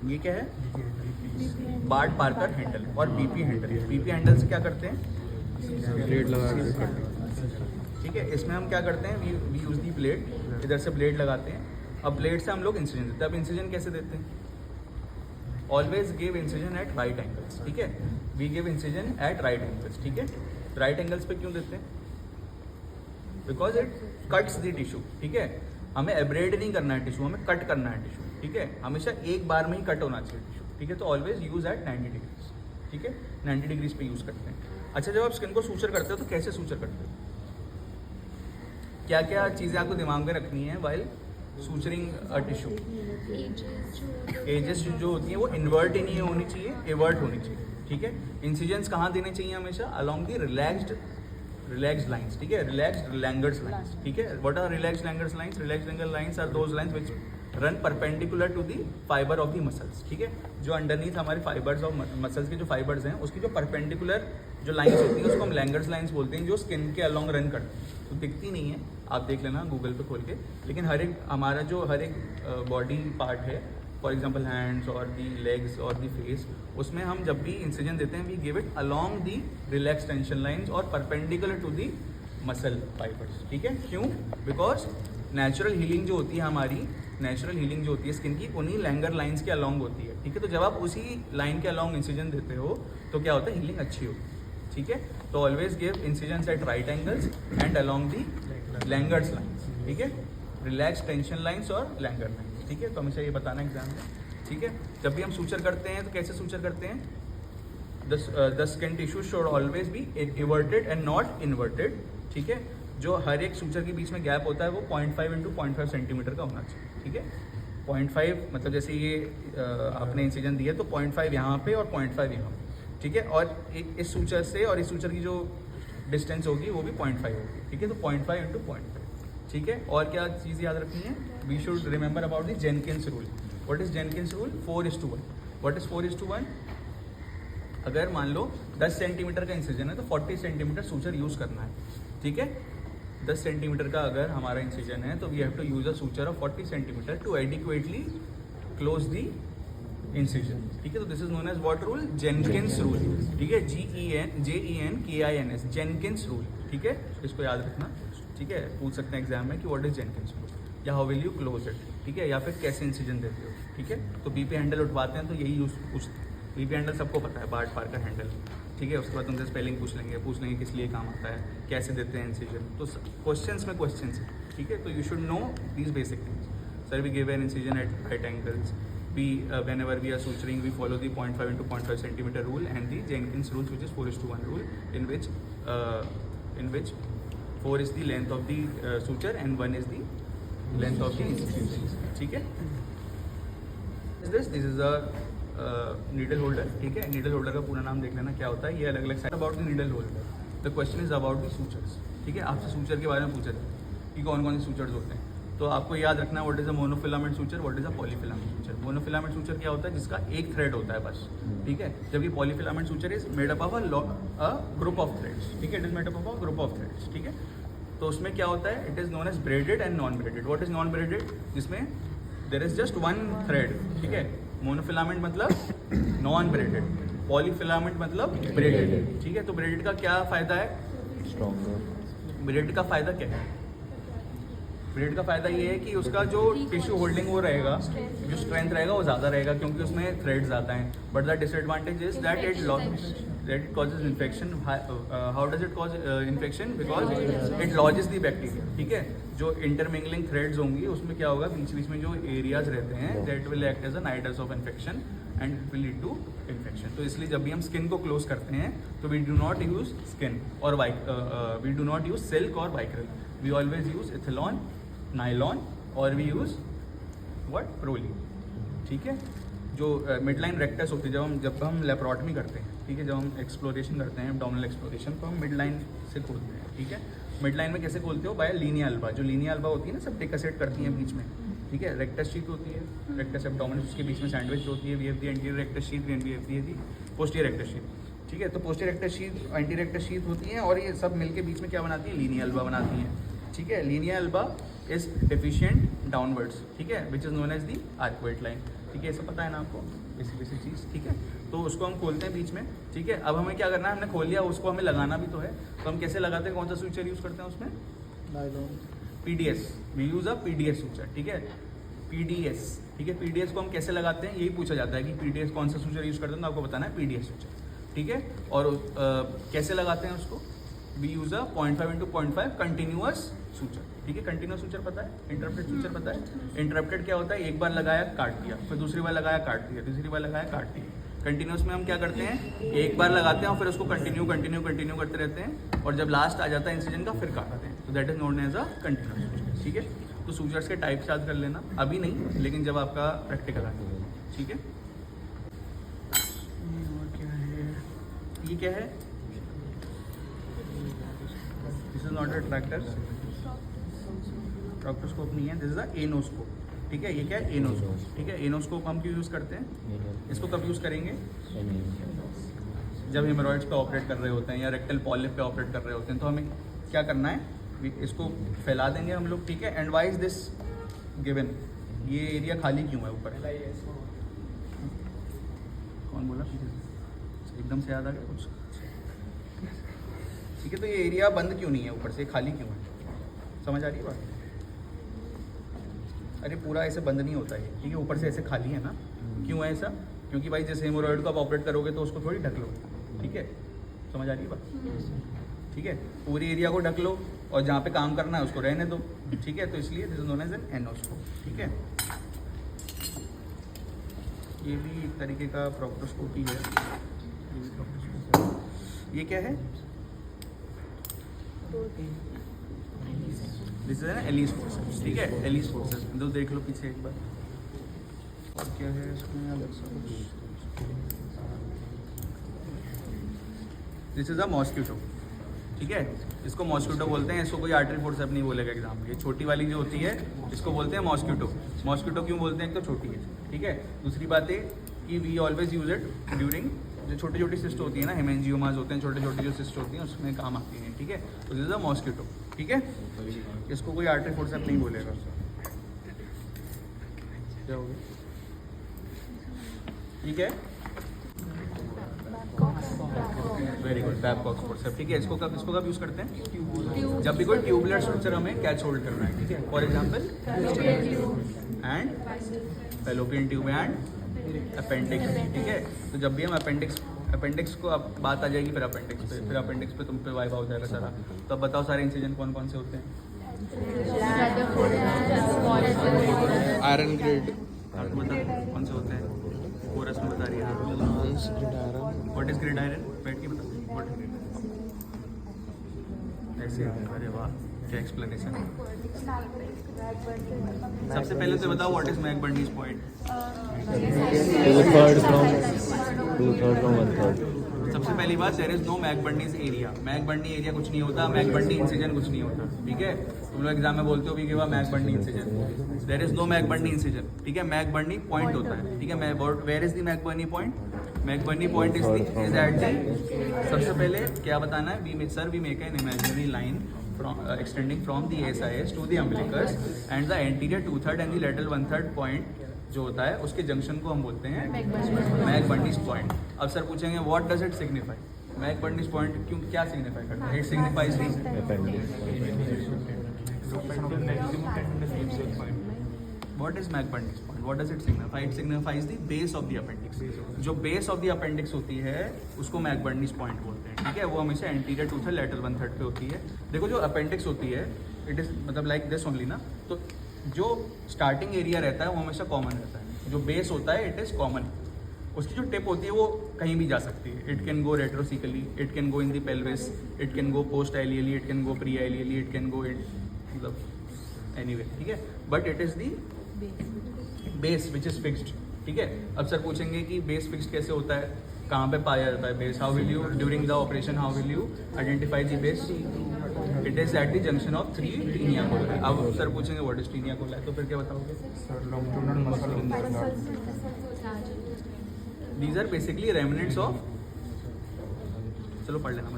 ये क्या है? बार्ट पार्कर हैंडल और बीपी हैंडल। बीपी हैंडल से क्या करते हैं? ब्लेड लगा के ठीक है, इसमें हम क्या करते हैं? वी यूज़ दी ब्लेड, इधर से ब्लेड लगाते हैं। अब ब्लेड से हम लोग इंसिजन देते हैं। अब इंसिजन कैसे देते हैं? Always give incision at right angles. ठीक है, we give incision at right angles. ठीक है, राइट एंगल्स पे क्यों देते हैं? Because it cuts the tissue. ठीक है, हमें एब्रेड नहीं करना है टिश्यू, हमें कट करना है टिश्यू। ठीक है, हमेशा एक बार में ही कट होना चाहिए टिश्यू। ठीक है, तो ऑलवेज यूज एट 90 डिग्रीज। ठीक है, 90 डिग्रीज पे यूज करते हैं। अच्छा, जब आप स्किन को सूचर करते हो तो कैसे सूचर करते हो? क्या क्या चीज़ें आपको दिमाग में रखनी है while suturing a tissue? Edges जो होती हैं वो इन्वर्ट ही नहीं होनी चाहिए, एवर्ट होनी चाहिए। ठीक है, इंसिजन्स कहाँ देने चाहिए? हमेशा अलॉन्ग दी रिलैक्स्ड लाइंस। ठीक है, रिलैक्स्ड लैंगर्स लाइंस। ठीक है, what are relaxed Langer's lines? Relaxed Langer lines are those lines which run perpendicular to the fibre of the muscles. ठीक है, जो अंडरनीथ हमारे फाइबर्स ऑफ मसल्स के जो फाइबर्स हैं उसकी जो परपेंडिकुलर जो लाइंस होती हैं उसको हम लैंगर्स लाइंस बोलते हैं, जो स्किन के अलॉन्ग रन करती हैं। तो दिखती नहीं है, आप देख लेना गूगल पे खोल के, लेकिन हर एक बॉडी पार्ट है, फॉर एग्जाम्पल हैंड्स और दी लेग्स और दी फेस, उसमें हम जब भी इंसिजन देते हैं we give it along the relax tension lines और perpendicular to the muscle fibres. ठीक है, क्यों? बिकॉज नेचुरल हीलिंग जो होती है हमारी, नेचुरल हीलिंग जो होती है स्किन की, उन्हीं लैंगर लाइंस के अलॉन्ग होती है। ठीक है, तो जब आप उसी लाइन के अलॉन्ग इंसिजन देते हो तो क्या होता है? हीलिंग अच्छी होती है। ठीक है, तो always give incisions at right angles and along the Langer's lines. ठीक है, रिलैक्स टेंशन लाइंस और लैंगर लाइंस। ठीक है, तो हमेशा ये बताना एग्जाम में। ठीक है, जब भी हम सूचर करते हैं तो कैसे सूचर करते हैं? The skin tissue should always be everted and not inverted. ठीक है, जो हर एक सूचर के बीच में गैप होता है वो 0.5 इंटू 0.5 सेंटीमीटर का होना चाहिए। ठीक है, 0.5 मतलब जैसे ये आपने इंसिजन दिया तो 0.5 यहाँ पे और 0.5 यहाँ पे। ठीक है, और इस सूचर से और इस सूचर की जो डिस्टेंस होगी वो भी 0.5 होगी। ठीक है, तो 0.5 इंटू 0.5। ठीक है, और क्या चीज़ याद रखनी है? We should remember about the Jenkins rule. What is Jenkins rule? 4:1। What is 4:1? अगर मान लो 10 सेंटीमीटर का इंसिजन है तो 40 सेंटीमीटर सूचर यूज़ करना है। ठीक है, 10 सेंटीमीटर का अगर हमारा इंसिजन है तो we have to use a suture of 40 centimetre to adequately close the incision. ठीक है, तो this is known as what rule? Jenkins rule. ठीक है, JENKINS, जेनकिंस रूल। ठीक है, इसको याद रखना। ठीक है, पूछ सकते हैं एग्जाम में कि व्हाट इज जेनकिंस रूल, या how will you close it. ठीक है, या फिर कैसे इंसिजन देते हो। ठीक है, तो बीपी हैंडल उठवाते हैं तो यही यूज पूछते हैं। बीपी हैंडल सबको पता है, बार्ट पार्कर हैंडल। ठीक है, उसके बाद उनसे स्पेलिंग पूछ लेंगे किस लिए काम आता है, कैसे देते हैं इंसिजन। तो क्वेश्चंस में क्वेश्चंस है। ठीक है, तो you should know these basic things. Sir, we give an incision at right angles, whenever we are suturing we follow the 0.5 into 0.5 centimeter rule and the Jenkins rules, which is 4:1 rule, in which 4 is the length of the suture and 1 is the length of the incision. ठीक है, this is a needle holder. ठीक है, needle holder का पूरा नाम देख लेना क्या होता है। ये अलग अलग side about the needle holder, the question is about the sutures. ठीक है, आपसे सूचर के बारे में पूछा जाए कि कौन कौन से सूचर्स होते हैं, तो आपको याद रखना what is a monofilament suture, what is a polyfilament suture. Monofilament suture क्या होता है? जिसका एक थ्रेड होता है बस। ठीक है, जबकि polyfilament suture is made up of a group of threads. ठीक है, it is made up of a group of threads. ठीक है, तो उसमें क्या होता है? It is known as braided and non braided. What is non braided? जिसमें there is just one thread. ठीक है, मोनोफिलामेंट मतलब नॉन ब्रेडेड, पॉलीफिलामेंट मतलब ब्रेडेड। ठीक है, तो ब्रेडेड का क्या फायदा है? स्ट्रॉन्गर। ब्रेडेड का फायदा क्या है? ब्रेड का फायदा ये है कि उसका जो टिश्यू होल्डिंग वो रहेगा, जो स्ट्रेंथ रहेगा वो ज़्यादा रहेगा क्योंकि उसमें थ्रेड्स आता हैं। But the disadvantage is that it causes infection. How does it cause infection? Because it lodges the bacteria. ठीक है, जो इंटरमिंगलिंग थ्रेड्स होंगी उसमें क्या होगा? बीच बीच में जो एरियाज रहते हैं that will act as a nidus of infection and it will lead to infection. तो इसलिए जब भी हम स्किन को क्लोज करते हैं तो we do not use skin और we do not use silk और vicryl, we always use ethilon, nylon और वी यूज़ व्हाट? प्रोलीन। ठीक है, जो मिड लाइन रेक्टस होती है जब हम लेप्रोटमी करते हैं, ठीक है, जब हम एक्सप्लोरेशन करते हैं एब्डोमिनल एक्सप्लोरेशन, तो हम मिड लाइन से खोलते हैं। ठीक है, मिड लाइन में कैसे खोलते हो? By linea alba. जो लीनिया अल्बा होती है ना, सब डिकसेट करती हैं बीच में। ठीक है, रेक्टस शीट होती है, रेक्टस एब्डोमिनस, उसके बीच में सैंडविच होती है। We have the anterior rectus sheath and we have the posterior rectus sheath. ठीक है, तो posterior rectus sheath, anterior rectus sheath होती है और ये सब मिलके बीच में क्या बनाती है? लीनिया अल्बा बनाती हैं। ठीक है, linea alba is deficient downwards. ठीक है, which is known as the arcuate line. ठीक है, ये सब पता है ना आपको, बेसिक चीज़, ठीक है। तो उसको हम खोलते हैं बीच में, ठीक है। अब हमें क्या करना है, हमने खोल लिया, उसको हमें लगाना भी तो है। तो हम कैसे लगाते हैं, कौन सा स्विचर यूज़ करते हैं उसमें, PDS, we use a PDS suture, ठीक है, PDS, ठीक है। PDS को हम कैसे लगाते हैं, यही पूछा जाता है कि PDS कौन सा स्विचर यूज़ करते हैं, तो आपको बताना है PDS स्विचर, ठीक है। और कैसे लगाते हैं उसको, we use a 0.5 × 0.5 continuous suture, ठीक है। कंटिन्यूअस स्विचर पता है, इंटरप्टेड स्विचर पता है। इंटरप्टेड क्या होता है, एक बार लगाया काट दिया, फिर दूसरी बार लगाया काट दिया, तीसरी बार लगाया काट दिया। कंटिन्यूस में हम क्या करते हैं, एक बार लगाते हैं और फिर उसको कंटिन्यू करते रहते हैं, और जब लास्ट आ जाता है इंसिजन का फिर काटते हैं, तो that is known as a continuous suture, ठीक है। तो स्विचर्स के टाइप्स याद कर लेना, अभी नहीं लेकिन जब आपका प्रैक्टिकल आए, ठीक है। और क्या है, ये क्या है, this is not a tractor, tractoscope नहीं है, दिस इज अ एनोस्कोप, ठीक है। ये क्या है, एनोस्कोप, ठीक है। एनोस्कोप हम क्यों यूज़ करते हैं, इसको कब यूज़ करेंगे, जब हेमोरॉइड्स पे ऑपरेट कर रहे होते हैं या रेक्टल पॉलिप पे ऑपरेट कर रहे होते हैं, तो हमें क्या करना है, इसको फैला देंगे हम लोग, ठीक है। And why is this given, ये एरिया खाली क्यों है ऊपर, कौन बोला, एकदम से याद आ गया कुछ, ठीक है। तो ये एरिया बंद क्यों नहीं है ऊपर से, खाली क्यों है, समझ आ रही है बात, अरे पूरा ऐसे बंद नहीं होता है, ठीक है, ऊपर से ऐसे खाली है ना, क्यों है ऐसा, क्योंकि भाई जैसे हेमोरॉइड को आप ऑपरेट करोगे तो उसको थोड़ी ढक लो, ठीक है, समझ आ रही है बात, ठीक है। पूरी एरिया को ढक लो और जहाँ पे काम करना है उसको रहने दो, ठीक है। तो इसलिए this is known as an anoscope, ठीक है। ये भी एक तरीके का प्रोक्टोस्कोपी है, ये भी प्रोक्टोस्कोप है। ये क्या है, this is an Allis forceps, ठीक है, एलिस फोर्सेप्स, तो देख लो पीछे एक बार, और क्या है इसमें अलग सा कुछ, दिस इज अ मॉस्किटो, ठीक है। इसको मॉस्किटो बोलते हैं, इसको कोई आर्टरी फोर्सेप नहीं बोलेगा एग्जाम में। ये छोटी वाली जो होती है इसको बोलते हैं मॉस्किटो। मॉस्किटो क्यों बोलते हैं, एक तो छोटी है, ठीक है। दूसरी बात है कि we always use it during जो छोटी छोटी सिस्ट होती है ना, हेमेंजियोमास होते हैं, छोटे छोटे जो सिस्ट होती हैं उसमें काम आती हैं, ठीक है। तो दिस इज अ मॉस्किटो, ठीक है। इसको कोई आर्टरी फोर्सेप नहीं बोलेगा। क्या हो गया, ठीक है, वेरी गुड, बैबकॉक फोर्सेप्स, ठीक है। इसको कब यूज़ करते हैं, जब भी कोई ट्यूबुलर स्ट्रक्चर हमें कैच होल्ड करना है, ठीक है। For example and fallopian tube and appendix, ठीक है। तो जब भी हम अपेंडिक्स को अब बात आ जाएगी, फिर अपेंडिक्स पे तुम पे वाइवा हो जाएगा सारा। तो अब बताओ सारे इंसिजन कौन कौन से होते हैं, आयरन ग्रेड, बताओ कौन से होते हैं, कोरस में बता रही है, व्हाट इज ग्रिड आयरन, बैठ के बताओ व्हाट इज, ऐसे, अरे वाह क्या एक्सप्लेनेशन है। सबसे पहले तो बताओ what is McBurney's point, 2/3 from 1/3। सबसे पहली बात, there is no McBurney's area, McBurney area कुछ नहीं होता, मैकबर्नी इंसिजन कुछ नहीं होता, ठीक है। तुम लोग एग्जाम में बोलते हो भी कि वह McBurney incision, there is no McBurney incision, ठीक है। मैकबर्नी पॉइंट होता है, ठीक है। Where is the McBurney point, McBurney point is at the, सबसे पहले क्या बताना है, we make an imaginary line extending from the ASIS to the umbilicus and the anterior 2/3 and the lateral 1/3 point जो होता है उसके जंक्शन को हम बोलते हैं मैकबर्नीज पॉइंट। अब सर पूछेंगे what does it signify, McBurney's point क्यों, क्या सिग्निफाई करता है, it signifies what is McBurney's point, what does it signify, it signifies the base of the appendix. जो बेस ऑफ द अपेंडिक्स होती है उसको मैकबर्नीज पॉइंट बोलते हैं, ठीक है। वो हमेशा एंटीरियर 2/3 लेटरल 1/3 पे होती है। देखो जो अपेंडिक्स होती है इट इज मतलब लाइक दिस ओनली ना, तो जो स्टार्टिंग एरिया रहता है वो हमेशा कॉमन रहता है, जो बेस होता है इट इज कॉमन, उसकी जो टिप होती है वो कहीं भी जा सकती है, it can go retrocaecally, it can go in the pelvis, it can go post ileally, it can go pre ileally, it can go in मतलब एनीवे, ठीक है। But it is the base which is fixed, ठीक है। अब sir पूछेंगे कि base fixed कैसे होता है, कहाँ पे पाया जाता है base, how will you during the operation, how will you identify the base, it is at the junction of 3 taenia coli. अब सर पूछेंगे व्हाट इज टीनिया कोलाई, तो फिर क्या बताओगे, these are basically remnants of, चलो पढ़ लेना।